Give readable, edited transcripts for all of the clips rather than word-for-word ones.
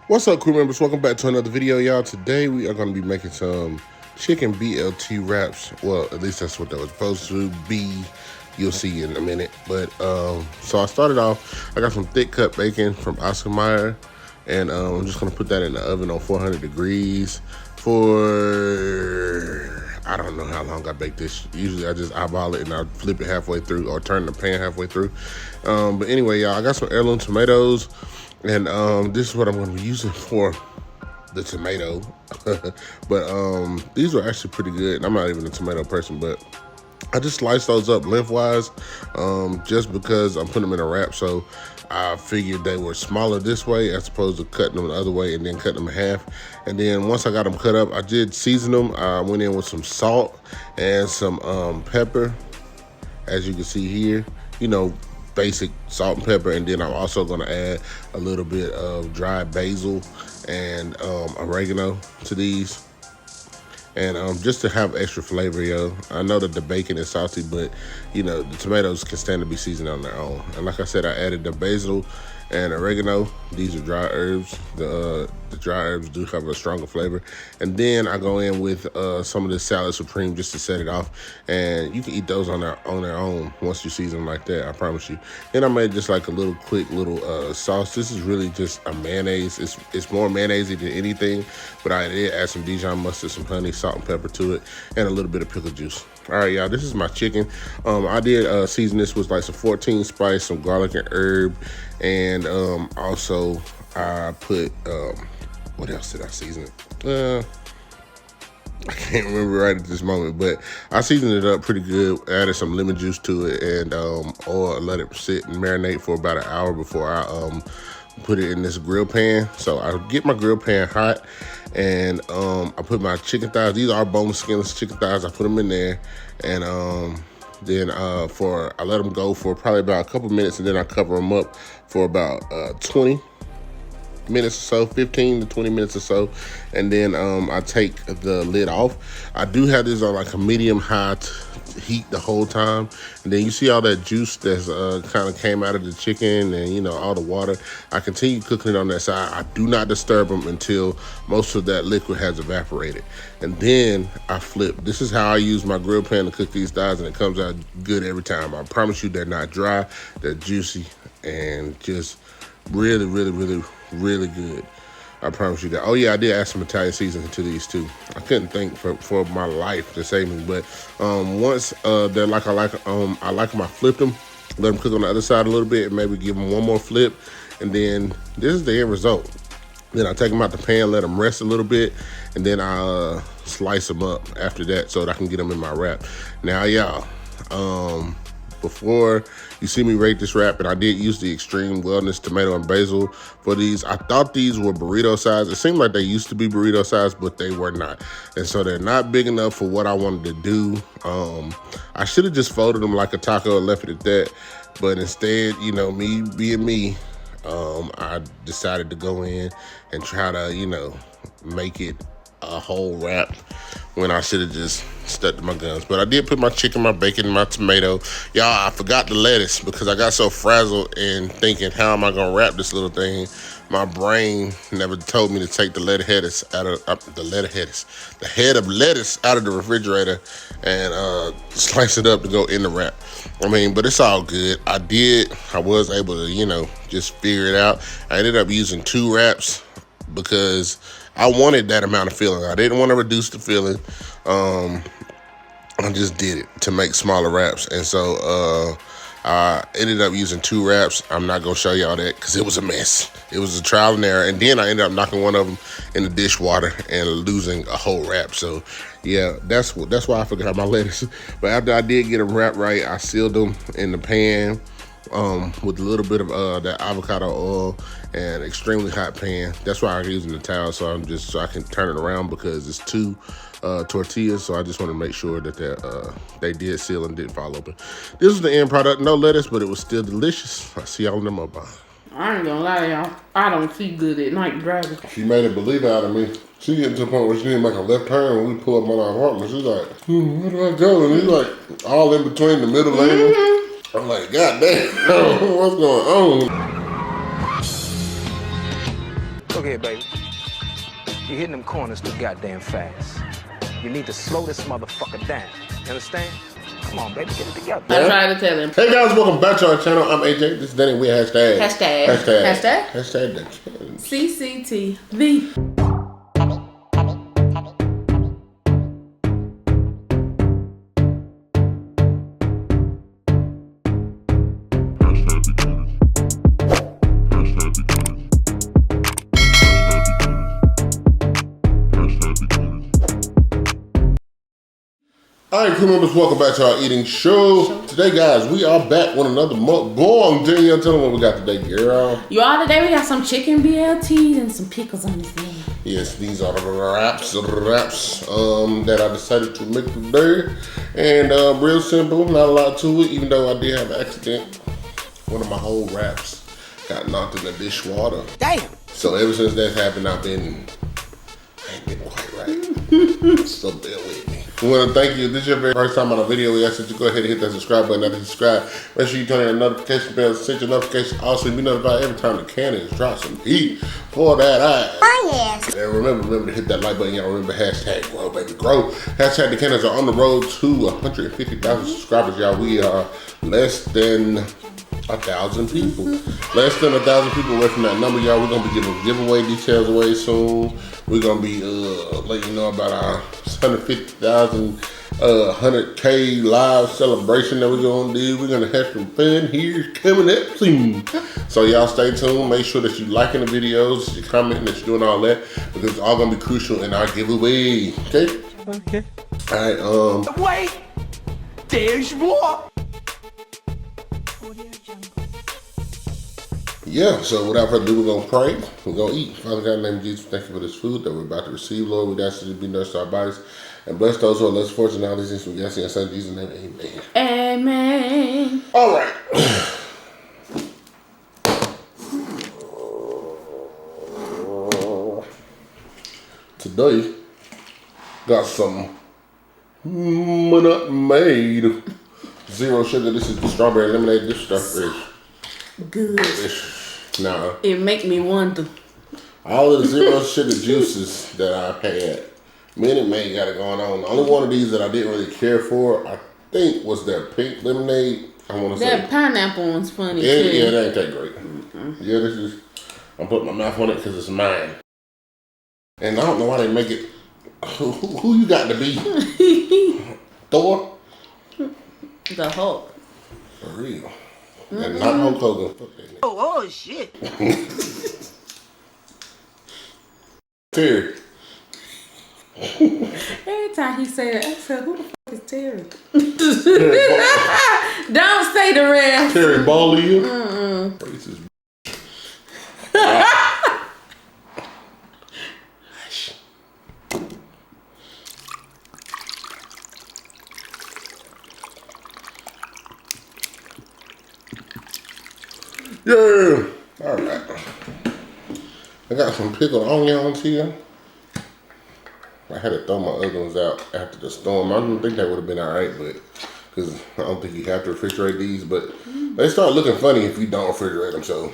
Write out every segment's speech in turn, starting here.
What's up, crew members? Welcome back to another video, y'all. Today we are going to be making some chicken BLT wraps. Well, at least that's what that was supposed to be. You'll see in a minute. But so I started off. I got some thick cut bacon from Oscar Mayer, and I'm just going to put that in the oven on 400 degrees for I don't know how long I bake this. Usually I just eyeball it and I flip it halfway through or turn the pan halfway through. But anyway, y'all, I got some heirloom tomatoes. And this is what I'm going to be using for the tomato. But these are actually pretty good. I'm not even a tomato person, but I just sliced those up lengthwise just because I'm putting them in a wrap. So I figured they were smaller this way as opposed to cutting them the other way and then cutting them in half. And then once I got them cut up, I did season them. I went in with some salt and some pepper, as you can see here. You know, basic salt and pepper, and then I'm also going to add a little bit of dried basil and oregano to these, and just to have extra flavor, yo. I know that the bacon is salty, but you know the tomatoes can stand to be seasoned on their own. And like I said, I added the basil and oregano. These are dry herbs. The dry herbs do have a stronger flavor. And then I go in with some of this salad supreme just to set it off. And you can eat those on their own once you season them like that, I promise you. Then I made just like a little quick little sauce. This is really just a mayonnaise. It's more mayonnaise-y than anything, but I did add some Dijon mustard, some honey, salt and pepper to it, and a little bit of pickle juice. All right, y'all, this is my chicken. I did season this with like some 14 spice, some garlic and herb, and also I put, what else did I season it? I can't remember right at this moment, but I seasoned it up pretty good, added some lemon juice to it, and or let it sit and marinate for about an hour before I put it in this grill pan. So I get my grill pan hot, and I put my chicken thighs. These are boneless, skinless chicken thighs. I put them in there, and then I let them go for probably about a couple minutes, and then I cover them up for about 20 minutes or so, 15 to 20 minutes or so, and then I take the lid off. I do have this on like a medium high heat the whole time, and then you see all that juice that's kind of came out of the chicken, and you know all the water. I continue cooking it on that side. I do not disturb them until most of that liquid has evaporated, and then I flip. This is how I use my grill pan to cook these thighs, and it comes out good every time. I promise you, they're not dry, they're juicy, and just really, really, really, really good. I promise you that. Oh yeah, I did add some Italian seasoning to these too. I couldn't think for my life to save me, but once they're like I like them, I flipped them, let them cook on the other side a little bit, and maybe give them one more flip, and then this is the end result. Then I take them out the pan, let them rest a little bit, and then I slice them up after that so that I can get them in my wrap. Now, y'all, before you see me rate this wrap, and I did use the Extreme Wellness tomato and basil for these. I thought these were burrito size. It seemed like they used to be burrito size, but they were not. And so they're not big enough for what I wanted to do. I should have just folded them like a taco and left it at that. But instead, you know, me being me, I decided to go in and try to, you know, make it a whole wrap when I should have just stuck to my guns. But I did put my chicken, my bacon, my tomato. Y'all, I forgot the lettuce because I got so frazzled in thinking, how am I gonna wrap this little thing? My brain never told me to take the lettuce out of the head of lettuce out of the refrigerator and slice it up to go in the wrap. I mean, but it's all good. I was able to, you know, just figure it out. I ended up using 2 wraps because I wanted that amount of filling. I didn't want to reduce the filling. I just did it to make smaller wraps. And so I ended up using 2 wraps. I'm not going to show y'all that because it was a mess. It was a trial and error. And then I ended up knocking one of them in the dishwater and losing a whole wrap. So yeah, that's why I forgot my lettuce. But after I did get them wrapped right, I sealed them in the pan with a little bit of that avocado oil and extremely hot pan. That's why I'm using the towel, so I can turn it around because it's 2 tortillas. So I just want to make sure that they did seal and didn't fall open. This is the end product. No lettuce, but it was still delicious. I'll see y'all in the mukbang. I ain't gonna lie, y'all. I don't see good at night driving. She made a believer out of me. She getting to the point where she didn't make a left turn when we pull up on our apartment. She's like, where do I go? And he's like, all in between the middle lane. I'm like, God damn, what's going on? Look here, baby. You're hitting them corners too goddamn fast. You need to slow this motherfucker down. You understand? Come on, baby, get it together. I tried to tell him. Hey guys, welcome back to our channel. I'm AJ. This is Danny. We hashtag the challenge. CCTV. Alright, crew members, welcome back to our eating show. Today, guys, we are back with another mukbang. Danielle, tell them what we got today, girl. You all, today we got some chicken BLTs and some pickles on this thing. Yes, these are the wraps that I decided to make today. And real simple, not a lot to it, even though I did have an accident. One of my whole wraps got knocked in the dishwater. Damn! So ever since that happened, I ain't been quite right. So bear with me. We want to thank you. If this is your very first time on a video, we ask that you go ahead and hit that subscribe button. After you subscribe, make sure you turn on the notification bell, set your notification. Also, be notified every time the cannons drop some heat for that ass. Oh, yes. And remember to hit that like button. Y'all remember hashtag grow, baby, grow. Hashtag the cannons are on the road to 150,000 subscribers, y'all. We are less than 1,000 people. Less than 1,000 people away from that number, y'all. We're gonna be giving giveaway details away soon. We're gonna be letting you know about our 150,000 100K live celebration that we're gonna do. We're gonna have some fun here coming up soon. So y'all stay tuned. Make sure that you liking the videos, you're commenting, that you're doing all that, because it's all gonna be crucial in our giveaway. Okay? Okay. All right, Wait! There's more! yeah, so without further ado, we're going to pray. We're going to eat. Father God, in the name of Jesus, thank you for this food that we're about to receive, Lord. We ask you to be nourished to our bodies and bless those who are less fortunate. All these things we ask in your son Jesus' name, amen. Amen. All right. Today, got some Minute Maid. Zero sugar. This is the strawberry lemonade. This stuff is Good. nah. It make me wonder. All of the zero sugar juices that I've had, Minute Maid got it going on. The only one of these that I didn't really care for, I think, was their pink lemonade. I want to say That pineapple one's funny yeah, too. yeah, that ain't that great. Yeah, this is. I'm putting my mouth on it because it's mine. And I don't know why they make it. Who you got to be? Thor? The Hulk. For real. And not Hulk Hogan. Fuck that nigga. Oh, shit! Terry. Every time he say that, I said, who the fuck is Terry? Don't say the rest. Terry Ballia. Racist. Yeah. All right. I got some pickled onions here. I had to throw my other ones out after the storm. I don't think that would have been all right, but because I don't think you have to refrigerate these, but they start looking funny if you don't refrigerate them. So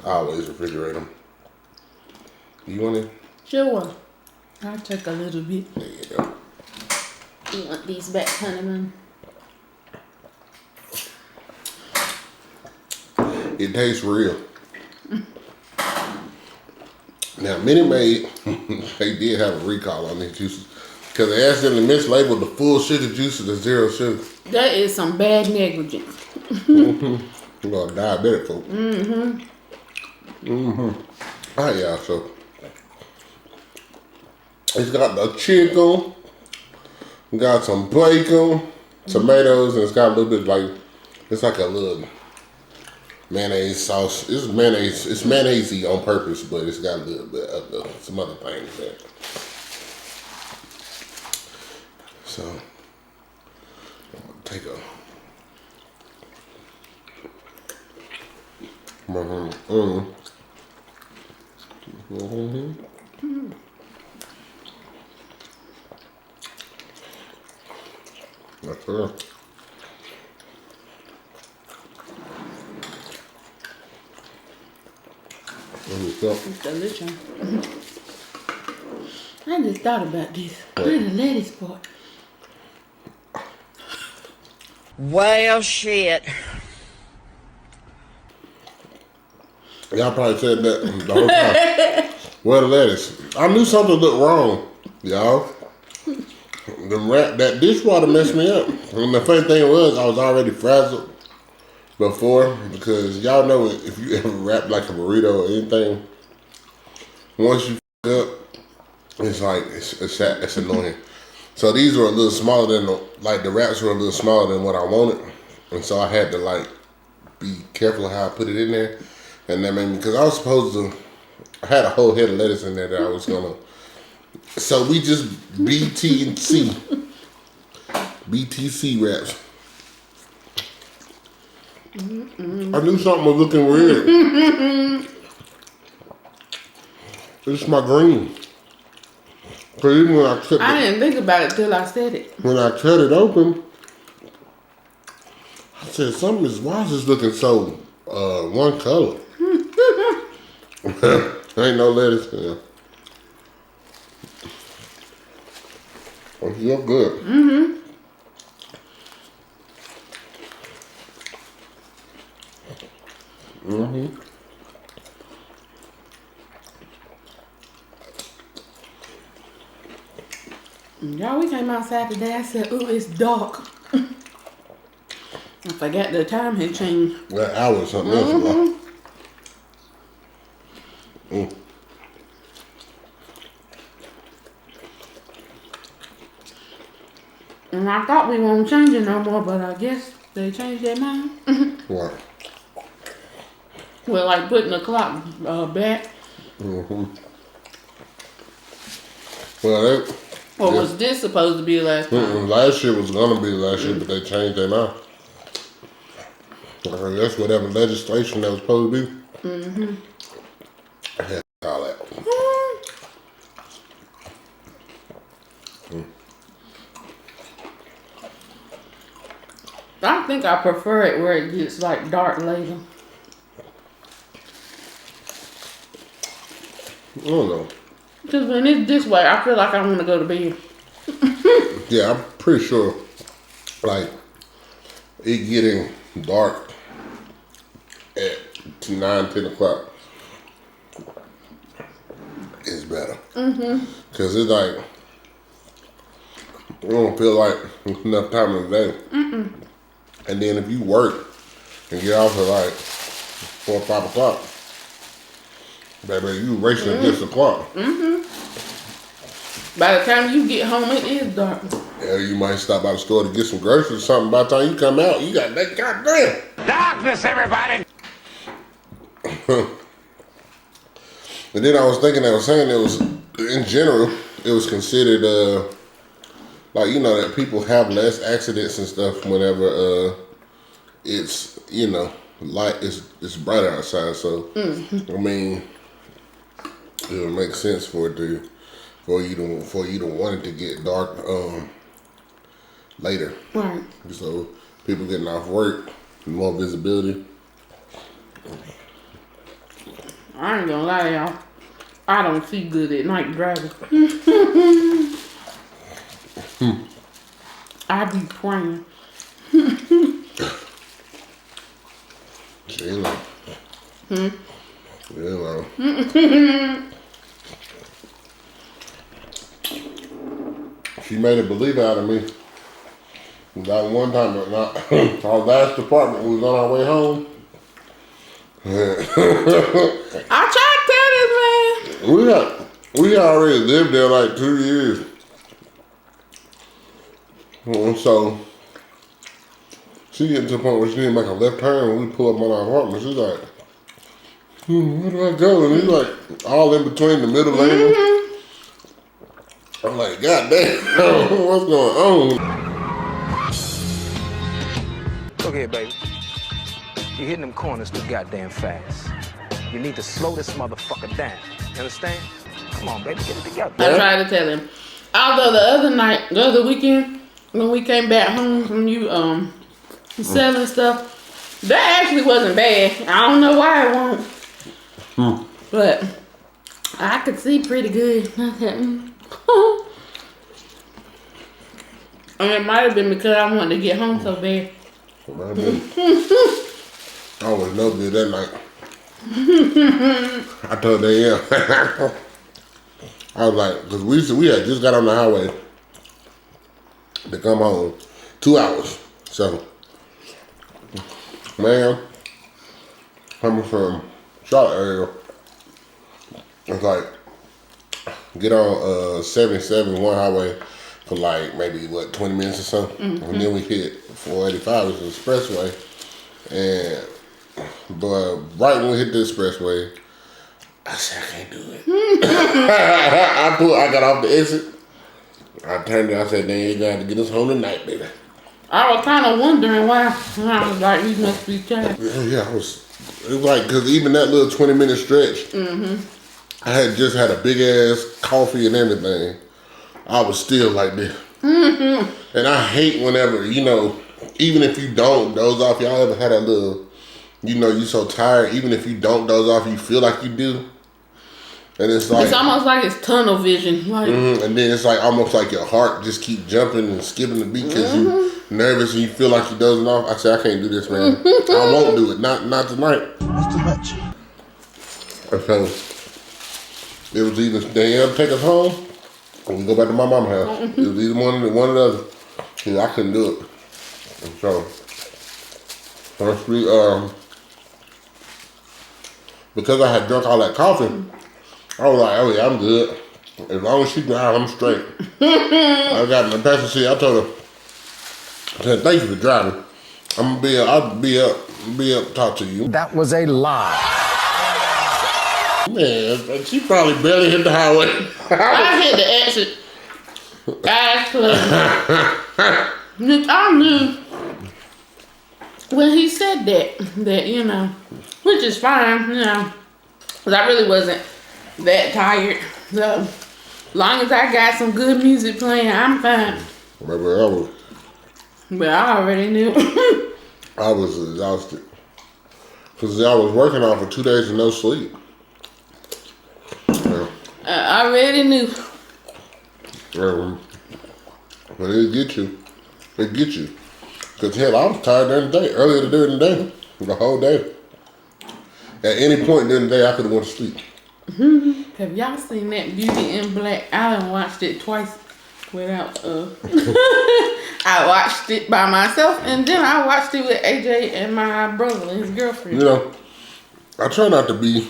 I always refrigerate them. You want it? Sure. I'll take a little bit. There you go. You want these back, honeyman? It tastes real. Now, Minute Maid, they did have a recall on these juices because they accidentally mislabeled the full sugar juices as zero sugar. That is some bad negligence. You're gonna diabetic folk. All right, y'all. So it's got the chicken, got some bacon, tomatoes, and it's got a little bit like it's like a little mayonnaise sauce. It's mayonnaise. It's mayonnaise-y on purpose, but it's got a little bit of some other things there. So I'm gonna take a. That's her. It's delicious. I just thought about this. Where's the lettuce part? Well, shit. Y'all probably said that the whole time. Where the lettuce? I knew something looked wrong, y'all. That dishwater messed me up. And the funny thing was, I was already frazzled before, because y'all know if you ever wrap like a burrito or anything, once you up, it's like it's annoying. So these were a little smaller than the wraps were a little smaller than what I wanted, and so I had to like be careful how I put it in there, and that made me, because I was supposed to. I had a whole head of lettuce in there that I was gonna. So we just BTC wraps. I knew something was looking weird. It's my green. Cause even when I cut I didn't think about it till I said it. When I cut it open, I said, why is this looking so one color? Ain't no lettuce in there. It's real good. Y'all, we came outside today. I said, ooh, it's dark. I forgot the time had changed. That hour or something else, bro. And I thought we won't change it no more, but I guess they changed their mind. What? Well, like putting the clock back. Well, Or was this supposed to be last time? last year was gonna be last year, but they changed their mind. That's whatever legislation that was supposed to be. I had all that. I think I prefer it where it gets like dark later. I don't know. Because when it's this way, I feel like I want to go to bed. Yeah, I'm pretty sure, like, it getting dark at 9, 10 o'clock is better. Because it's like, you don't feel like enough time in the day. And then if you work and get off at like 4 or 5 o'clock, baby, you racing against the clock. By the time you get home, it is dark. Yeah, you might stop by the store to get some groceries or something. By the time you come out, you got that goddamn Darkness, everybody! And then I was thinking, they were saying it was, in general, it was considered, like, you know, that people have less accidents and stuff whenever it's, you know, light, it's brighter outside. So, I mean, it would make sense for you to want it to get dark later. Right. So, people getting off work, more visibility. I ain't gonna lie to y'all. I don't see good at night driving. I be praying. She ain't know. She ain't know. She made a believer out of me. That one time, our last apartment, we was on our way home. I tried to tell this man. We already lived there like 2 years. And so she getting to the point where she didn't make a left turn when we pull up on our apartment. She's like, where do I go? And he's like all in between the middle lane. I'm like, God damn, what's going on? Look here, baby. You're hitting them corners too goddamn fast. You need to slow this motherfucker down. You understand? Come on, baby, get it together. I tried to tell him. Although the other weekend, when we came back home from you selling stuff, that actually wasn't bad. I don't know why it won't. But I could see pretty good. I said, and it might have been because I wanted to get home so bad. I was no good that night. I told Danielle. I was like, because we had just got on the highway to come home. 2 hours. So, man, coming from Charlotte area, it's like, get on 77 one highway for like maybe, 20 minutes or so. And then we hit 485, which is the expressway. But right when we hit the expressway, I said, I can't do it. I got off the exit. I turned it, I said, "Dang, you got to get us home tonight, baby." I was kind of wondering why. I was like, you must be tired. Yeah, it was like, because even that little 20-minute stretch, I had just had a big ass coffee and everything. I was still like this. And I hate whenever, even if you don't doze off, y'all ever had that little, you so tired, even if you don't doze off, you feel like you do. And it's like, It's almost like it's tunnel vision. Like, and then it's like almost like your heart just keep jumping and skipping the beat because you nervous and you feel like you're dozing off. I said, I can't do this, man. I won't do it. Not tonight. That's too much. So it was either Danielle take us home or we go back to my mama's house. It was either one or the other. Yeah, I couldn't do it. And so first we because I had drunk all that coffee, I was like, oh yeah, I'm good. As long as she drives, I'm straight. I got in the passenger seat. I told her, thank you for driving. I'll be up to talk to you. That was a lie. Man, she probably barely hit the highway. I hit the exit. Actually, I knew when he said that, which is fine, because I really wasn't that tired. So, as long as I got some good music playing, I'm fine. But I already knew. I was exhausted. Because I was working on for 2 days and no sleep. Yeah. I already knew. But it'll get you. It'll get you. Because hell, I was tired during the day, earlier during the day, the whole day. At any point during the day, I could have went to sleep. Have y'all seen that Beauty in Black? I done watched it twice without, I watched it by myself, and then I watched it with AJ and my brother and his girlfriend. I try not to be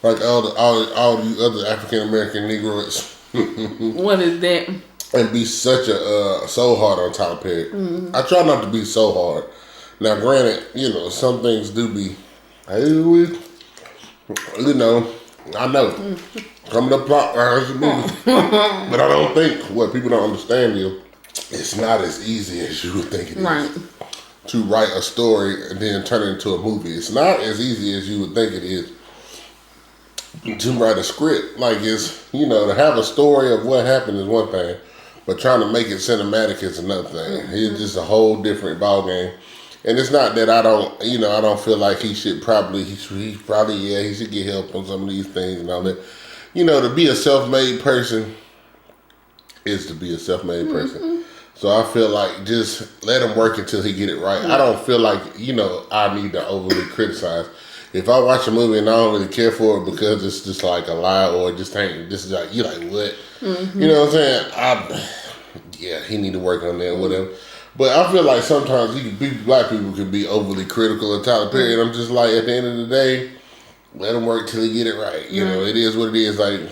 like all the other African American Negroes. What is that? And be such a so hard on Tyler Perry. I try not to be so hard. Now, granted, some things do be, I know, coming up plot lines a movie. But I don't think what people don't understand is it's not as easy as you would think it is. Right. To write a story and then turn it into a movie. It's not as easy as you would think it is to write a script. Like it's, to have a story of what happened is one thing, but trying to make it cinematic is another thing. It's just a whole different ballgame. And it's not that I don't feel like he should he should get help on some of these things and all that. To be a self-made person is to be a self-made person. So I feel like just let him work until he get it right. I don't feel like, I need to overly criticize. If I watch a movie and I don't really care for it because it's just like a lie or it just ain't, this is like, you like what? You know what I'm saying? He need to work on that or whatever. But I feel like sometimes black people can be overly critical of Tyler Perry, and I'm just like, at the end of the day, let him work till he get it right. It is what it is. Like,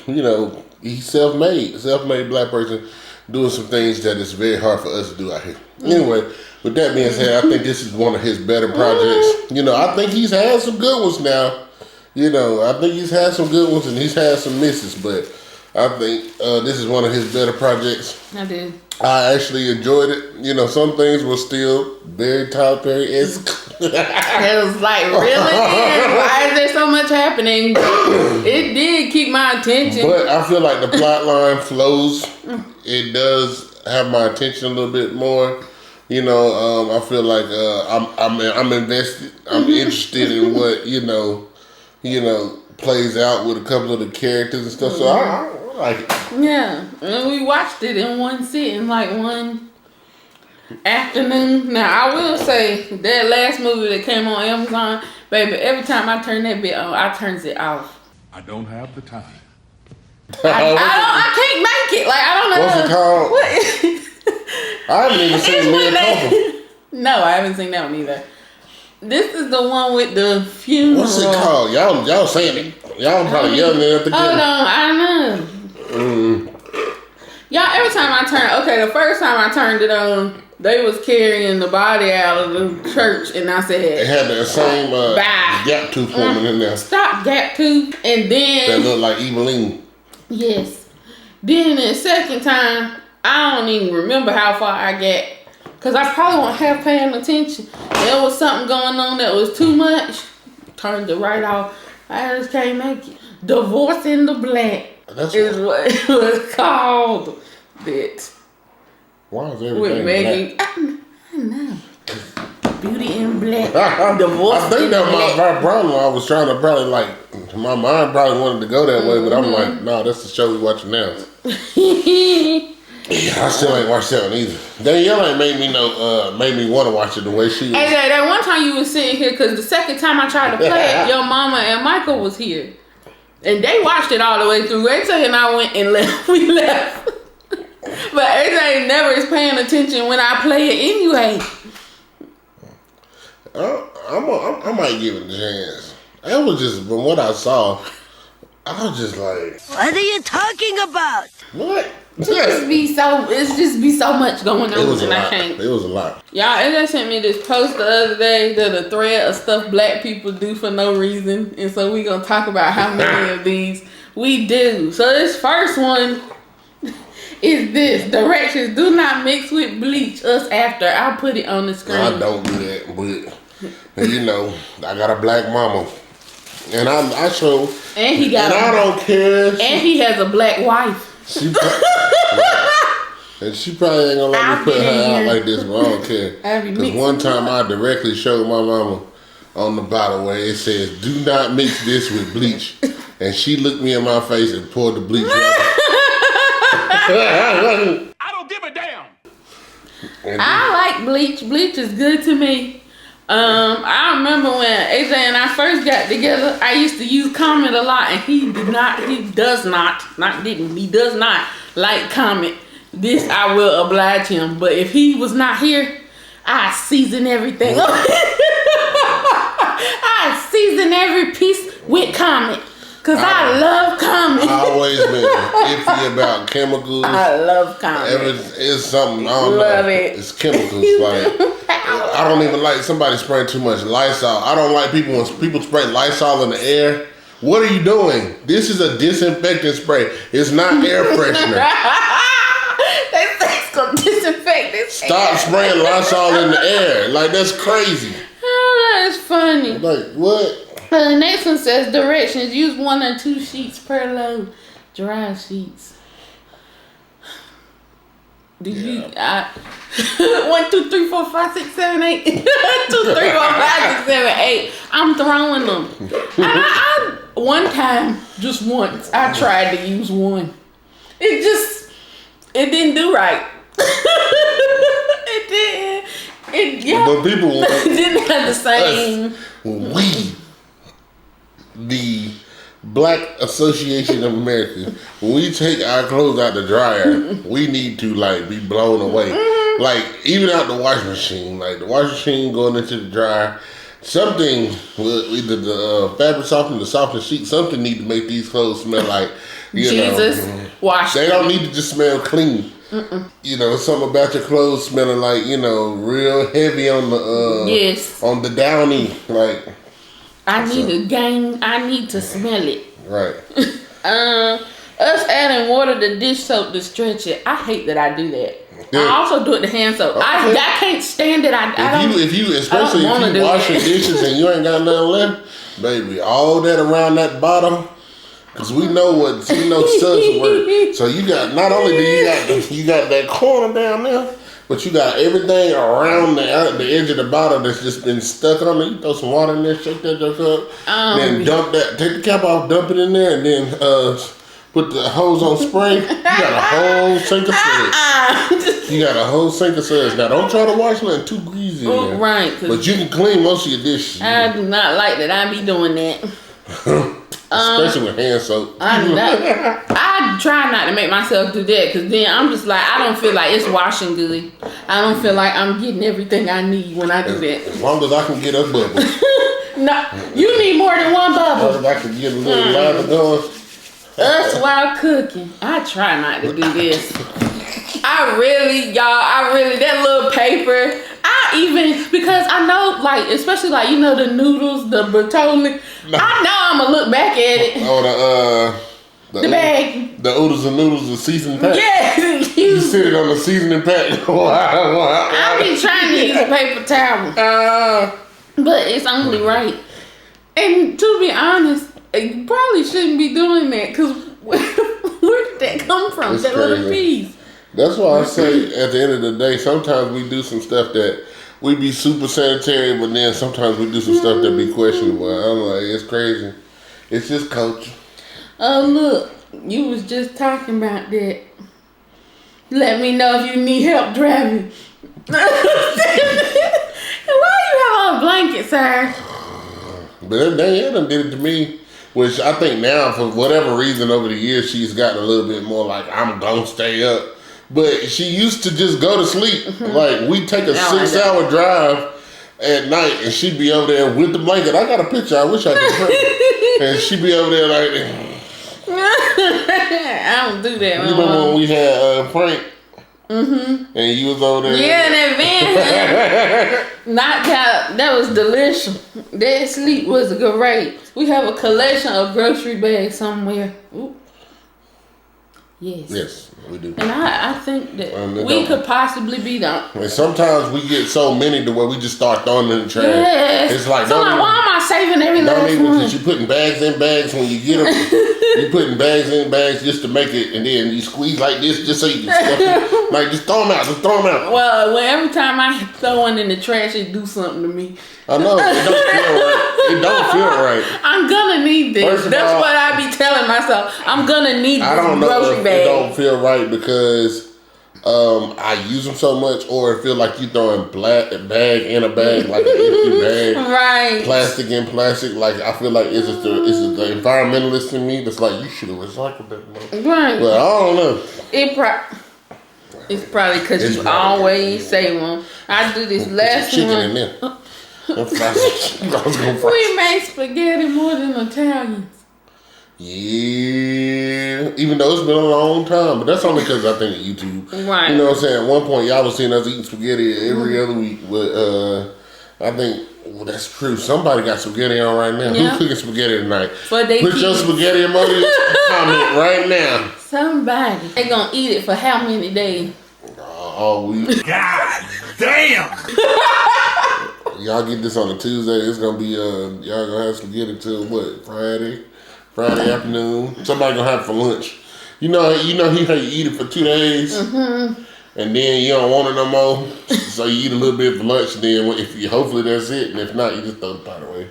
he's self-made black person doing some things that is very hard for us to do out here. Anyway, with that being said, I think this is one of his better projects. I think he's had some good ones now. I think he's had some good ones and he's had some misses, but I think this is one of his better projects. I did. I actually enjoyed it. Some things were still very Tyler Perry-esque. It was like, really? Man? Why is there so much happening? It did keep my attention. But I feel like the plot line flows. It does have my attention a little bit more. I feel like I'm invested. I'm interested in what plays out with a couple of the characters and stuff. So I like it. Yeah, and we watched it in one sitting, like one afternoon. Now I will say that last movie that came on Amazon, baby, every time I turn that bit on, I turns it off. I don't have the time. I can't make it. Like I don't know. What's it called? I haven't even seen Mia Coulter. No, I haven't seen that one either. This is the one with the funeral. What's it called? Y'all saying it. Y'all probably yelling it at the Hold on, I know. Y'all, every time I turn, okay, the first time I turned it on, they was carrying the body out of the church, and I said, It had that same gap tooth woman in there. Stop gap tooth, and then That looked like Eveline. yes. Then the second time, I don't even remember how far I got, cause I probably wasn't half paying attention. There was something going on that was too much. Turned it right off. I just can't make it. Divorce in the Black. That's Is what it was called. That why is everything with Megan. black? I know. Beauty in Black. I Divorce think in that the my Black. problem. I was trying to probably like my mind probably wanted to go that way, but I'm like, no, that's the show we watching now. Yeah, I still ain't watched that one either. Danielle ain't made me made me want to watch it the way she was. Hey, that one time you was sitting here, cause the second time I tried to play it, your mama and Michael was here. And they watched it all the way through. AJ and I went and left. We left. But AJ never is paying attention when I play it anyway. I might give it a chance. That was just from what I saw. I was just like, What are you talking about? what? It's just be so much going on, It was a and I lot. can't. It was a lot. Y'all, AJ sent me this post the other day that a thread of stuff black people do for no reason, and so we gonna talk about how many of these we do. So this first one is this: directions: do not mix with bleach. Us after. I'll put it on the screen. I don't do that, but you know, I got a black mama, and I show. And he got. And I don't care. And he has a black wife. And she probably ain't gonna let me put her out like this, but I don't care. Because one time I directly showed my mama on the bottle where it says, do not mix this with bleach. And she looked me in my face and poured the bleach right. I don't give a damn. I like bleach. Bleach is good to me. I remember when AJ and I first got together, I used to use Comet a lot, and he does not like Comet. This I will oblige him, but if he was not here, I season everything. I season every piece with Comet, cause I love Comet. I always been iffy about chemicals. I love Comet. It's something, I don't Love know. it. It's chemicals. Like, I don't even like somebody spraying too much Lysol. I don't like people when people spray Lysol in the air. What are you doing? This is a disinfectant spray. It's not air freshener. They say it's gonna disinfect this. Stop spraying Lysol in the air. Like, that's crazy. Oh, that's funny. Like, what? The next one says directions: use 1 or 2 sheets per load. Dry sheets. Do you? 1, 2, 3, 4, 5, 6, 7, 8. 2, 3, 4, 5, 6, 7, 8. I'm throwing them. I one time, just once, I tried to use one. It didn't do right. It didn't. But people It didn't have the same. we, the Black Association of America, when we take our clothes out the dryer, we need to like be blown away. Like, even out the washing machine, like the washing machine going into the dryer, something with either the fabric softener, the softener sheet, something need to make these clothes smell like, Jesus, wash. They don't need to just smell clean. You know, something about your clothes smelling like, real heavy on the Yes. on the downy, like. I need to smell it. Right. Us adding water to dish soap to stretch it. I hate that I do that. Yeah. I also do it to hand soap. I can't stand it. Especially if you wash your dishes and you ain't got nothing left, baby, all that around that bottom, because we know suds work. So you got, not only do you got that corner down there, But you got everything around the edge of the bottle that's just been stuck on there. You throw some water in there, shake that joke up, then dump that. Take the cap off, dump it in there, and then put the hose on spray. You got a whole sink of suds. You got a whole sink of suds. Now don't try to wash nothing too greasy in there. Right. But you can clean most of your dishes. I do not like that. I be doing that. Especially with hand soap. I try not to make myself do that because then I'm just like, I don't feel like it's washing good. I don't feel like I'm getting everything I need when I do that. As long as I can get us bubbles. No, you need more than one bubble. As long as I can get a little lather going. Us while cooking. I try not to do this. I really, that little paper, because I know, like, especially like, you know, the noodles, the Bertolli, I know I'm gonna look back at it. Oh, the bag. The oodles and noodles, the seasoning pack. Yeah. You sit it on the seasoning pack. I be trying to use a paper towel. But it's only right. And to be honest, you probably shouldn't be doing that because where did that come from? It's that crazy. little piece. That's why I say at the end of the day, sometimes we do some stuff that we be super sanitary, but then sometimes we do some stuff that be questionable. I'm like, it's crazy. It's just culture. Oh, look, you was just talking about that. Let me know if you need help driving. Why you have on a blanket, sir? But Danielle done did it to me, which I think now, for whatever reason over the years, she's gotten a little bit more like, I'm gonna stay up. But she used to just go to sleep. Like, we take a 6-hour drive at night, and she'd be over there with the blanket. I got a picture. I wish I could print it. And she'd be over there like... I don't do that. You remember when we had Frank? And you was over there? Yeah, that van. Knocked out. That was delicious. That sleep was great. We have a collection of grocery bags somewhere. Ooh. Yes, we do. And I think that we could possibly be the... And sometimes we get so many to where we just start throwing them in the trash. Yes. It's like, so why am I saving every last one? Because you're putting bags in bags when you get them. You're putting bags in bags just to make it, and then you squeeze like this just so you can stuff it. Like, just throw them out, Well, every time I throw one in the trash, it do something to me. I know, it don't feel right. It don't feel right. I'm gonna need this. That's what I be telling myself. I'm gonna need this grocery bag. It don't feel right because I use them so much, or it feel like you throwing a bag in a bag, like an empty bag. Right. Plastic in plastic. Like, I feel like is it the environmentalist in me that's like, you should have recycled that more. Right. But I don't know. It's probably because you always say one. I do this last chicken one. In there. We make spaghetti more than Italians. Yeah, even though it's been a long time, but that's only because I think of YouTube. Right. You know what I'm saying? At one point, y'all was seeing us eating spaghetti every other week, but I think that's true. Somebody got spaghetti on right now. Yeah. Who's cooking spaghetti tonight? Put your spaghetti emoji comment right now. Somebody. They gonna eat it for how many days? All week. God damn! Y'all get this on a Tuesday. It's gonna be y'all gonna have spaghetti till what? Friday afternoon. Somebody gonna have it for lunch. You know how you eat it for 2 days, and then you don't want it no more. So you eat a little bit for lunch, and then hopefully that's it. And if not, you just throw the pot away.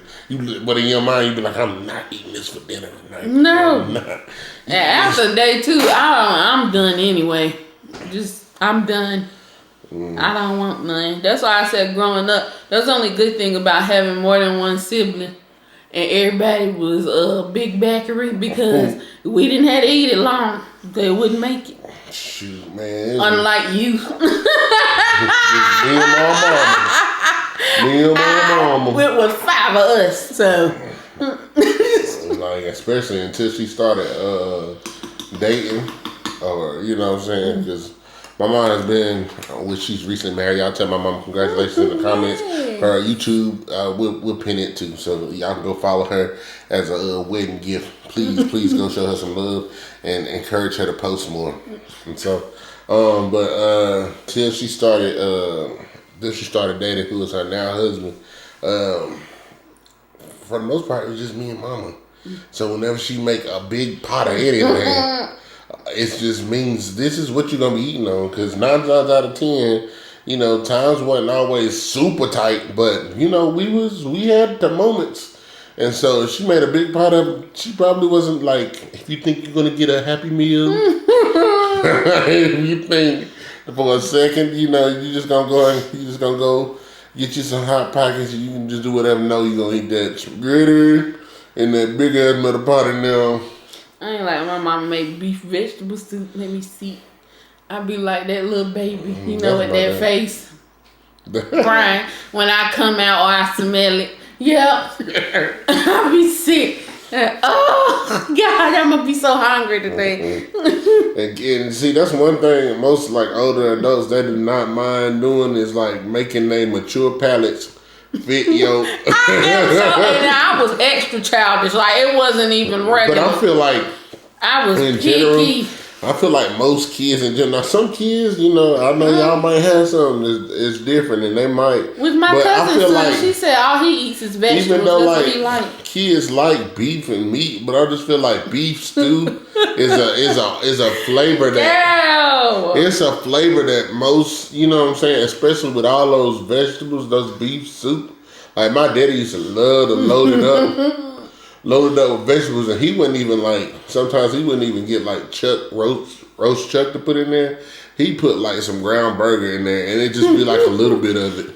But in your mind, you be like, I'm not eating this for dinner tonight. No. I'm not. After day 2, I'm done anyway. I'm done. I don't want none. That's why I said growing up, that's the only good thing about having more than one sibling. And everybody was big backery because we didn't have to eat it long. They wouldn't make it. Shoot, man. Unlike you. Me and my mama. It was 5 of us, so. Like, especially until she started dating, or you know what I'm saying, because my mom has been, which she's recently married. I'll tell my mom congratulations in the comments. Her YouTube, we'll pin it too, so y'all can go follow her as a wedding gift. Please go show her some love and encourage her to post more. And so, till she started dating who was her now husband. For the most part, it was just me and mama. So whenever she make a big pot of anything, it just means this is what you're gonna be eating on. Because 9 times out of 10, You know, times wasn't always super tight, but you know, we had the moments. And so she made a big part of it. She probably wasn't like, if you think you're gonna get a Happy Meal, if you think for a second, you know, you just gonna go get you some Hot Pockets and you can just do whatever. No, you gonna eat that spaghetti and that big ass metal pot in there. I ain't like my mama made beef vegetable soup. Let me see. I be like that little baby, you know, with that face crying when I come out or I smell it. Yep. I be sick. Oh God, I'm gonna be so hungry today. And see, that's one thing most like older adults they do not mind doing is like making their mature palates fit yo. I was extra childish. Like it wasn't even regular. But I feel like I was in picky. general, I feel like most kids in general. Now some kids, you know, I know y'all might have something that's different, and they might. With my cousin, son, she said all he eats is vegetables. Even though that's like what he like. kids like beef and meat, but I just feel like beef stew is a flavor that it's a flavor that most, you know what I'm saying, especially with all those vegetables, those beef soup. Like my daddy used to love to load it up with vegetables, and he wouldn't even like. Sometimes he wouldn't even get like roast chuck to put in there. He put like some ground burger in there, and it just be like a little bit of it.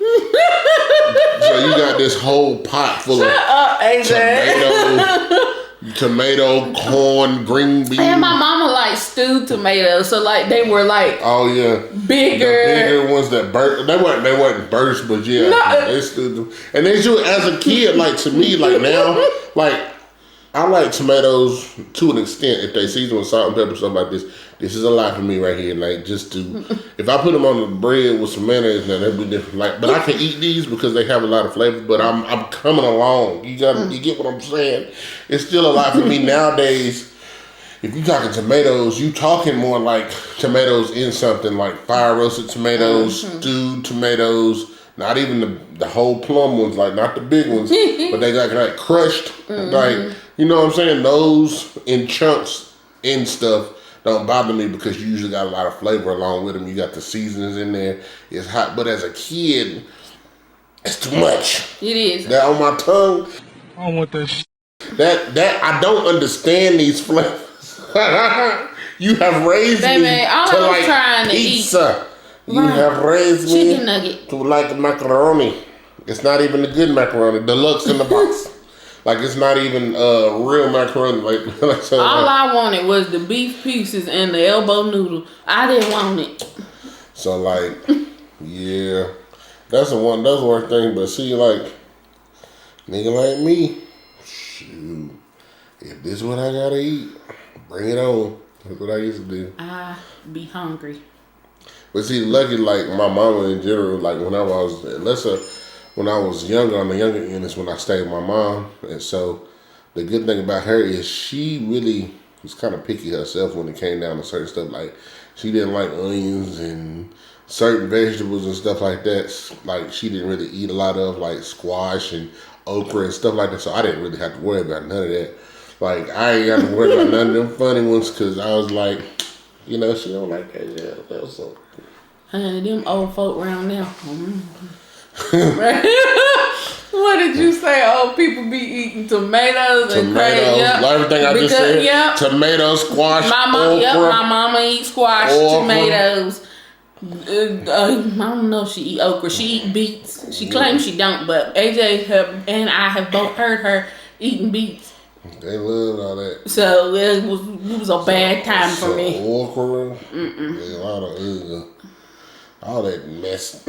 So you got this whole pot full of tomato, corn, green beans. And my mama liked stewed tomatoes, so like they were like bigger. The bigger ones that burst. They weren't burst, but they stewed them. And they do it as a kid. Like to me, like now, like I like tomatoes to an extent if they season with salt and pepper, something like this. This is a lot for me right here. Like just to, if I put them on the bread with some mayonnaise, now that'd be different. Like, but I can eat these because they have a lot of flavor. But I'm coming along. You get what I'm saying? It's still a lot for me nowadays. If you talking tomatoes, you talking more like tomatoes in something like fire roasted tomatoes, stewed tomatoes. Not even the whole plum ones, like not the big ones, but they got like crushed, like you know what I'm saying. Those in chunks and stuff don't bother me because you usually got a lot of flavor along with them. You got the seasonings in there. It's hot, but as a kid, it's too much. It is. That on my tongue. I don't want that shit. That I don't understand these flavors. You have raised me all to I was like trying to pizza. eat. You have raised me Chicken nugget. to like macaroni. It's not even the good macaroni. Deluxe in the box. Like it's not even real macaroni. Like so all I wanted was the beef pieces and the elbow noodle. I didn't want it. So like, yeah, that's the worst thing. But see, like, nigga like me, shoot, if this is what I gotta eat, bring it on. That's what I used to do. I be hungry. But see, lucky like my mama in general, like when I was when I was younger, on the younger end is when I stayed with my mom. And so the good thing about her is she really was kind of picky herself when it came down to certain stuff. Like she didn't like onions and certain vegetables and stuff like that. Like she didn't really eat a lot of like squash and okra and stuff like that. So I didn't really have to worry about none of that. Like I ain't got to worry about none of them funny ones because I was like, you know, she don't like that. Yeah, that was so. Them old folk around now. What did you say? Old people be eating tomatoes and crazy. Yep. Everything I just said. Yep. Tomatoes, squash, okra. My mama eats squash, tomatoes. I don't know if she eat okra. She eat beets. She claims she don't, but AJ and I have both heard her eating beets. They love all that. So it was a bad time for me. Okra. A lot of all that mess.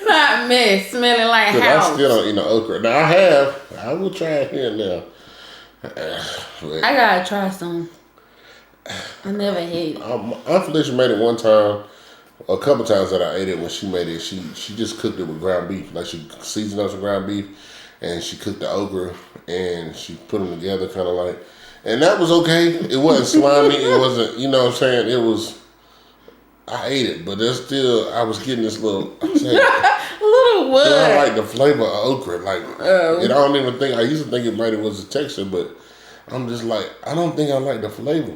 Not mess, smelling like house. I still don't eat no okra. Now I will try it here and now. I gotta try some. I never ate it. Aunt Felicia made it one time, a couple times that I ate it when she made it. She just cooked it with ground beef. Like she seasoned up some ground beef and she cooked the okra and she put them together kind of like, and that was okay. It wasn't slimy. It wasn't, you know what I'm saying? It was, I ate it, but there's still, I was getting this little, little what? I don't like the flavor of okra. Like, I don't even think, I used to think it might have was the texture, but I'm just like, I don't think I like the flavor.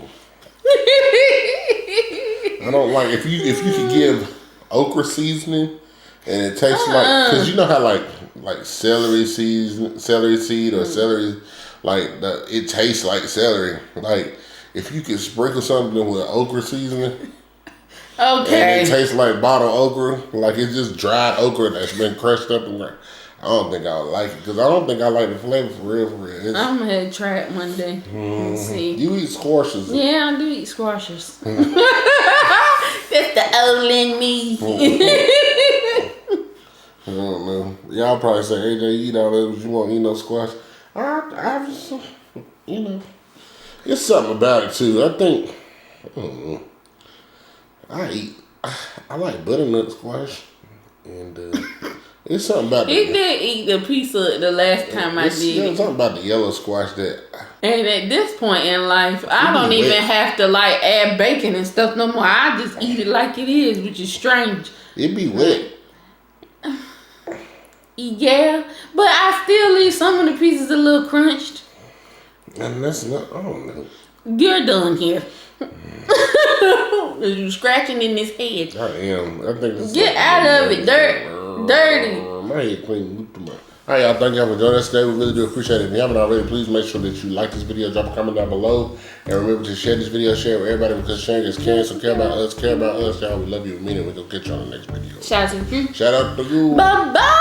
I don't like if you could give okra seasoning and it tastes like, because you know how like celery seed or celery, like it tastes like celery. Like if you could sprinkle something with okra seasoning. Okay. And it tastes like bottled okra, like it's just dried okra that's been crushed up and I don't think I would like it because I don't think I like the flavor for real. I'm gonna have to try it one day. Let's see. You eat squashes? Yeah, I do eat squashes. That's the old in me. I don't know. Y'all probably say, AJ, you eat all that, but you won't eat no squash. I just, you know, it's something about it too. I think, I don't know. I like butternut squash, and it's something about He did eat the pizza the last time I did. Yeah, something about the yellow squash that. And at this point in life, I don't even have to like add bacon and stuff no more. I just eat it like it is, which is strange. It be wet. Yeah, but I still leave some of the pieces a little crunched. And that's not, I don't know. You're done here. You scratching in his head. I am. I think it's Get out of it, dirty. My head clean. Alright, y'all. Thank y'all for joining us today. We really do appreciate it. If you haven't already, please make sure that you like this video, drop a comment down below, and remember to share this video, share it with everybody because sharing is caring. So care about us, y'all. We love you. We mean it. We're gonna catch you on the next video. Shout out to you. Shout out to you. Bye bye.